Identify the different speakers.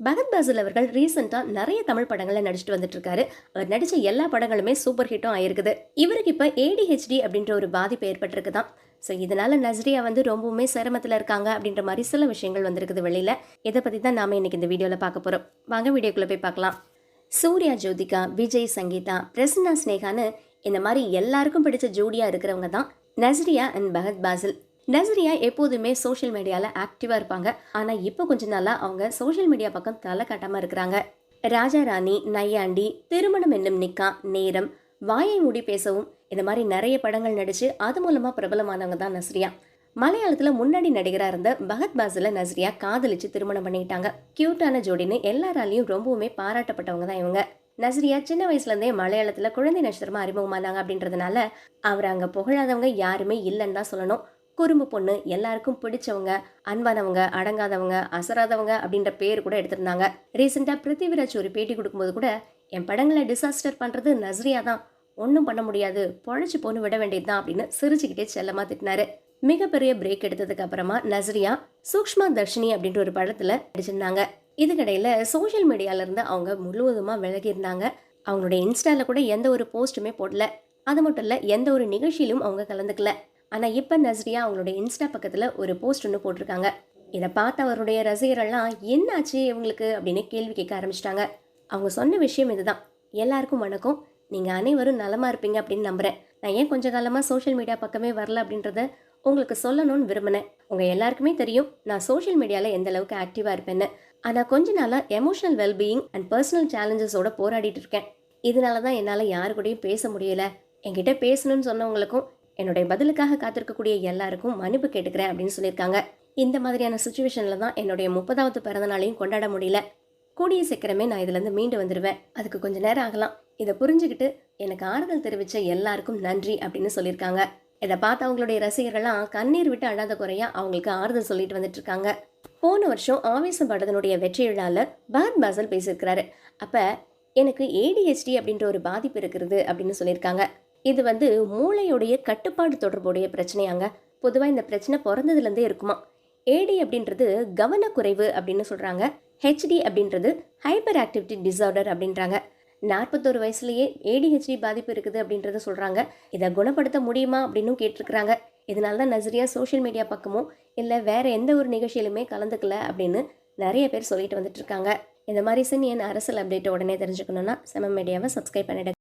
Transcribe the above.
Speaker 1: பகத் பாசில் அவர்கள் ரீசெண்டாக நிறைய தமிழ் படங்களில் நடிச்சிட்டு வந்துட்டு இருக்காரு. அவர் நடித்த எல்லா படங்களுமே சூப்பர் ஹிட்டும் ஆயிருக்குது. இவருக்கு இப்போ ஏடிஹெச்டி அப்படின்ற ஒரு பாதிப்பு ஏற்பட்டிருக்குதான். ஸோ இதனால நஸ்ரியா ரொம்பவுமே சிரமத்தில் இருக்காங்க அப்படின்ற மாதிரி சில விஷயங்கள் வந்திருக்குது வெளியில. இதை பற்றி தான் நாம இன்னைக்கு இந்த வீடியோவில் பார்க்க போகிறோம். வாங்க வீடியோக்குள்ளே போய் பார்க்கலாம். சூர்யா ஜோதிகா, விஜய் சங்கீதா, பிரசன்னா ஸ்னேகான்னு இந்த மாதிரி எல்லாருக்கும் பிடிச்ச ஜோடியாக இருக்கிறவங்க தான் நஸ்ரியா அண்ட் பகத் பாசில். நஸ்ரியா எப்போதுமே சோஷியல் மீடியாவில் ஆக்டிவாக இருப்பாங்க. ஆனால் இப்போ கொஞ்ச நாளாக அவங்க சோஷியல் மீடியா பக்கம் தலை காட்டாமல் இருக்கிறாங்க. ராஜா ராணி, நையாண்டி, திருமணம் என்னும் நிக்கா, நேரம், வாயை மூடி பேசவும் இந்த மாதிரி நிறைய படங்கள் நடிச்சு அது மூலமாக பிரபலமானவங்க தான் நஸ்ரியா. மலையாளத்தில் முன்னாடி நடிகராக இருந்த பகத் பாசில நஸ்ரியா காதலிச்சு திருமணம் பண்ணிக்கிட்டாங்க. கியூட்டான ஜோடின்னு எல்லாராலையும் ரொம்பவுமே பாராட்டப்பட்டவங்க தான் இவங்க. நஸ்ரியா சின்ன வயசுலேருந்தே மலையாளத்தில் குழந்தை நட்சத்திரமா அறிமுகமானாங்க அப்படின்றதுனால அவர் அங்கே புகழாதவங்க யாருமே இல்லைன்னு தான் சொல்லணும். குறும்பு பொண்ணு, எல்லாருக்கும் பிடிச்சவங்க, அன்பானவங்க, அடங்காதவங்க, அசராதவங்க அப்படின்ற பேர் கூட எடுத்திருந்தாங்க. ரீசெண்டாக பிருத்திவிராஜ் ஒரு பேட்டி கொடுக்கும்போது கூட என் படங்களை டிசாஸ்டர் பண்ணுறது நஸ்ரியா தான், ஒன்றும் பண்ண முடியாது, பொழைச்சி பொண்ணு விட வேண்டியது தான் அப்படின்னு சிரிச்சுக்கிட்டே செல்லமாக திட்டினாரு. மிகப்பெரிய பிரேக் எடுத்ததுக்கு அப்புறமா நஸ்ரியா சூக்ஷ்மா தர்ஷினி அப்படின்ற ஒரு படத்தில் நடிச்சிருந்தாங்க. இதுக்கடையில் சோஷியல் மீடியாவிலேருந்து அவங்க முழுவதுமாக விலகி இருந்தாங்க. அவங்களுடைய இன்ஸ்டாவில் கூட எந்த ஒரு போஸ்ட்டுமே போடல. அது மட்டும் இல்லை, எந்த ஒரு நிகழ்ச்சியிலும் அவங்க கலந்துக்கல. ஆனால் இப்போ நஸ்ரியா அவங்களுடைய இன்ஸ்டா பக்கத்தில் ஒரு போஸ்ட் ஒன்று போட்டிருக்காங்க. இதை பார்த்து அவருடைய ரசிகர்கள்லாம் என்னாச்சு இவங்களுக்கு அப்படின்னு கேள்வி கேட்க ஆரம்பிச்சிட்டாங்க. அவங்க சொன்ன விஷயம் இதுதான்: எல்லாருக்கும் வணக்கம், நீங்கள் அனைவரும் நலமாக இருப்பீங்க அப்படின்னு நம்புகிறேன். நான் ஏன் கொஞ்ச காலமாக சோஷியல் மீடியா பக்கமே வரல அப்படின்றத உங்களுக்கு சொல்லணும்னு விரும்பினேன். உங்கள் எல்லாருக்குமே தெரியும் நான் சோஷியல் மீடியாவில் எந்த அளவுக்கு ஆக்டிவாக இருப்பேன்னு. ஆனால் கொஞ்ச நாளாக எமோஷனல் வெல்பீயிங் அண்ட் பர்சனல் சேலஞ்சஸோட போராடிட்டு இருக்கேன். இதனால தான் என்னால் யாரு கூடயும் பேச முடியல. என்கிட்ட பேசணும்னு சொன்னவங்களுக்கும் என்னுடைய பதிலுக்காக காத்திருக்கக்கூடிய எல்லாருக்கும் மன்னிப்பு கேட்டுக்கிறேன் அப்படின்னு சொல்லியிருக்காங்க. இந்த மாதிரியான சுச்சுவேஷனில் தான் என்னுடைய 30வது பிறந்த நாளையும் கொண்டாட முடியல. கூடிய சீக்கிரமே நான் இதுலேருந்து மீண்டு வந்துடுவேன். அதுக்கு கொஞ்சம் நேரம் ஆகலாம். இதை புரிஞ்சுக்கிட்டு எனக்கு ஆறுதல் தெரிவித்த எல்லாருக்கும் நன்றி அப்படின்னு சொல்லியிருக்காங்க. இதை பார்த்து அவங்களுடைய ரசிகர்கள்லாம் கண்ணீர் விட்டு அழாத குறையா அவங்களுக்கு ஆறுதல் சொல்லிட்டு வந்துட்டு இருக்காங்க. போன வருஷம் ஆவேசம் படத்தினுடைய வெற்றி விழாவில் பகத் பாசில் பேசியிருக்கிறாரு. அப்போ எனக்கு ஏடிஹெச்டி அப்படின்ற ஒரு பாதிப்பு இருக்கிறது அப்படின்னு சொல்லியிருக்காங்க. இது மூளையுடைய கட்டுப்பாடு தொடர்புடைய பிரச்சனையாங்க. பொதுவாக இந்த பிரச்சனை பிறந்ததுலேருந்தே இருக்குமா. ஏடி அப்படின்றது கவனக்குறைவு அப்படின்னு சொல்கிறாங்க. ஹெச்டி அப்படின்றது ஹைப்பர் ஆக்டிவிட்டி டிசார்டர் அப்படின்றாங்க. 41 வயசுலேயே ஏடிஹெச்டி பாதிப்பு இருக்குது அப்படின்றத சொல்கிறாங்க. இதை குணப்படுத்த முடியுமா அப்படின்னு கேட்டிருக்கிறாங்க. இதனால தான் நஸ்ரியா சோஷியல் மீடியா பக்கமும் இல்லை வேற எந்த ஒரு நிகழ்ச்சியிலுமே கலந்துக்கல அப்படின்னு நிறைய பேர் சொல்லிட்டு வந்துட்டு இருக்காங்க. இந்த மாதிரி சினியன் அரசியல் அப்டேட்டை உடனே தெரிஞ்சுக்கணுன்னா செம மீடியாவை சப்ஸ்கிரைப் பண்ணிடுங்க.